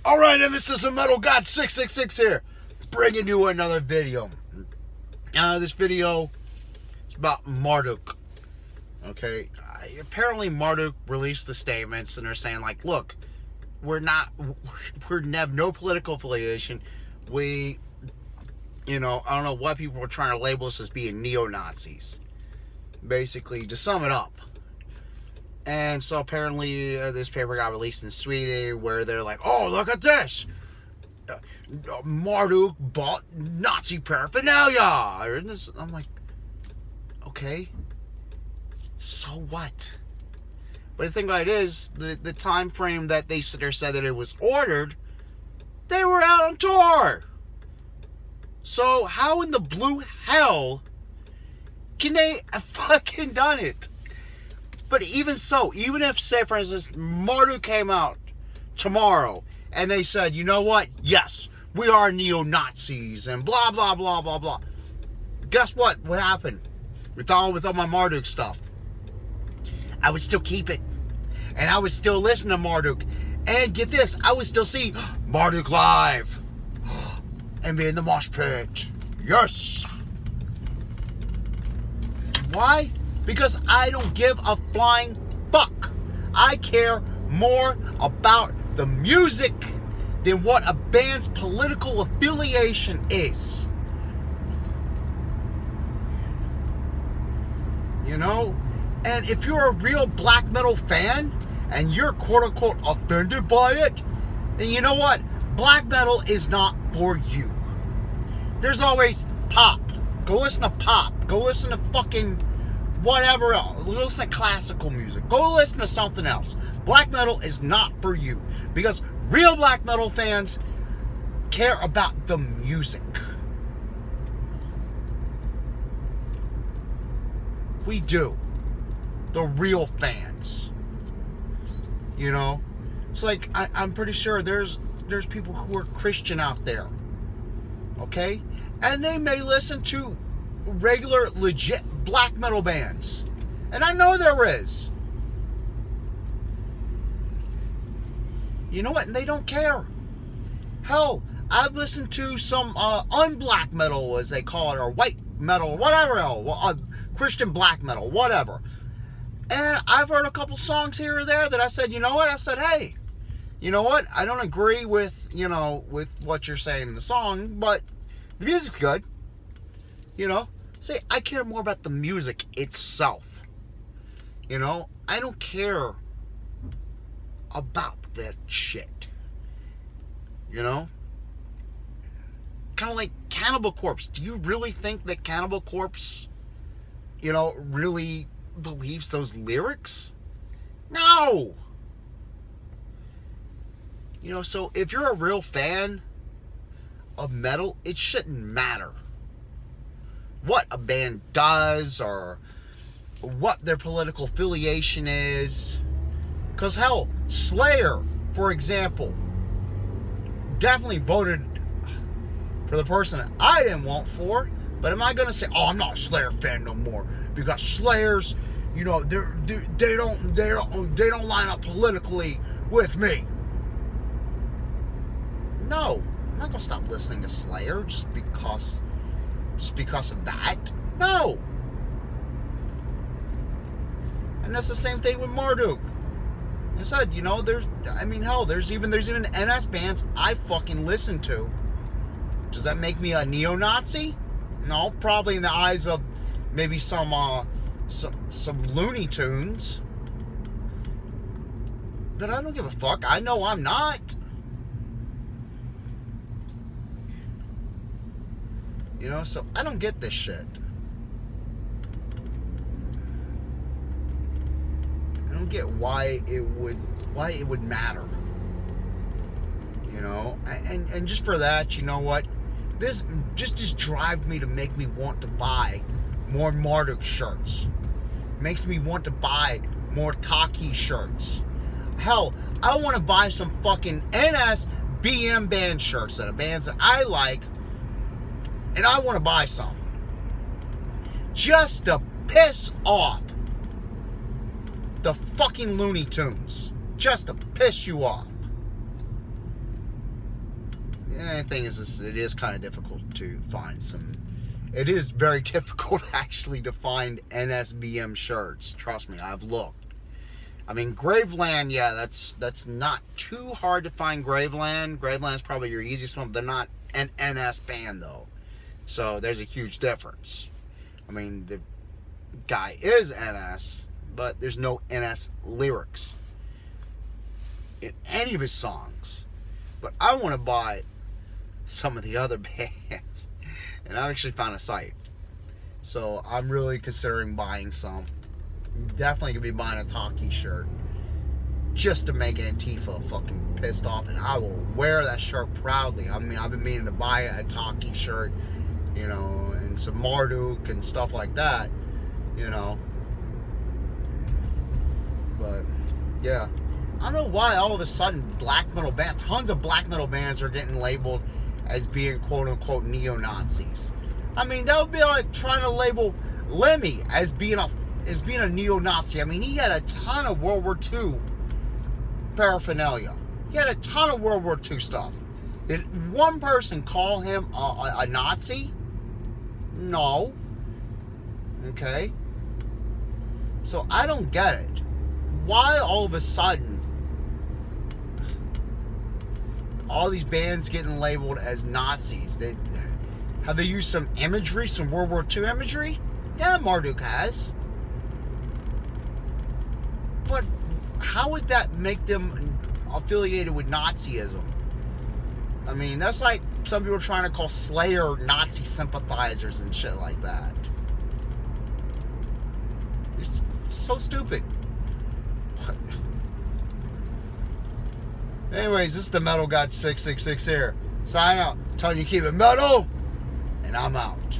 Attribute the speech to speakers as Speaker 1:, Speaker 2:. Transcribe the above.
Speaker 1: Alright, and this is the Metal God 666 here, bringing you another video. This video is about Marduk. Okay, apparently Marduk released the statements, and they're saying like, look, we have no political affiliation. I don't know why people were trying to label us as being neo-Nazis. Basically, to sum it up. And so apparently this paper got released in Sweden where they're like, oh, look at this. Marduk bought Nazi paraphernalia. I'm like, okay, so what? But the thing about it is, the time frame that they said that it was ordered, they were out on tour. So how in the blue hell can they have fucking done it? But even so, even if, say, for instance, Marduk came out tomorrow and they said, you know what? Yes, we are neo-Nazis and blah, blah, blah, blah, blah. Guess what? What happened with all my Marduk stuff? I would still keep it. And I would still listen to Marduk. And get this, I would still see Marduk live. And be in the mosh pit. Yes. Why? Because I don't give a flying fuck. I care more about the music than what a band's political affiliation is. You know? And if you're a real black metal fan and you're quote unquote offended by it, then you know what? Black metal is not for you. There's always pop. Go listen to pop. Go listen to fucking whatever else. Go listen to classical music. Go listen to something else. Black metal is not for you. Because real black metal fans care about the music. We do. The real fans. You know? It's like, I'm pretty sure there's people who are Christian out there. Okay? And they may listen to regular, legit black metal bands. And I know there is. You know what? And they don't care. Hell, I've listened to some unblack metal, as they call it, or white metal, whatever else, Christian black metal, whatever. And I've heard a couple songs here or there that I said, you know what? I said, hey, you know what? I don't agree with, with what you're saying in the song, but the music's good. You know? See, I care more about the music itself. You know? I don't care about that shit. You know? Kind of like Cannibal Corpse. Do you really think that Cannibal Corpse, really believes those lyrics? No! So if you're a real fan of metal, it shouldn't matter what a band does or what their political affiliation is. Because hell, Slayer, for example, definitely voted for the person that I didn't want for. But am I going to say, oh, I'm not a Slayer fan no more because Slayers, they don't line up politically with me? No, I'm not going to stop listening to Slayer just because of that. No. And that's the same thing with Marduk. I said, there's even NS bands I fucking listen to. Does that make me a neo-Nazi? No, probably in the eyes of maybe some Looney Tunes. But I don't give a fuck. I know I'm not. So I don't get this shit. I don't get why it would matter. And just for that, you know what? This just drives me to make me want to buy more Marduk shirts. Makes me want to buy more Taki shirts. Hell, I want to buy some fucking NSBM band shirts that are bands that I like. And I want to buy some. Just to piss off the fucking Looney Tunes. Just to piss you off. only thing is it is kind of difficult to find some. It is very difficult actually to find NSBM shirts. Trust me, I've looked. I mean, Graveland, yeah, that's not too hard to find. Graveland's probably your easiest one. But they're not an NS band though, so there's a huge difference. I mean, the guy is NS, but there's no NS lyrics in any of his songs. But I want to buy some of the other bands, and I actually found a site, so I'm really considering buying some. Definitely gonna be buying a Taki shirt just to make Antifa fucking pissed off, and I will wear that shirt proudly. I mean, I've been meaning to buy a Taki shirt, you know, and some Marduk and stuff like that, you know. But yeah, I don't know why all of a sudden black metal bands, tons of black metal bands are getting labeled as being quote unquote neo-Nazis. I mean, that would be like trying to label Lemmy as being a neo-Nazi. I mean, he had a ton of World War II paraphernalia. He had a ton of World War II stuff. Did one person call him a Nazi? No. Okay. So I don't get it. Why all of a sudden all these bands getting labeled as Nazis? Have they used some imagery, some World War II imagery? Yeah, Marduk has. But how would that make them affiliated with Nazism? I mean, that's like some people trying to call Slayer Nazi sympathizers and shit like that. It's so stupid. But anyways, this is the Metal God 666 here. Sign out. Telling you keep it metal, and I'm out.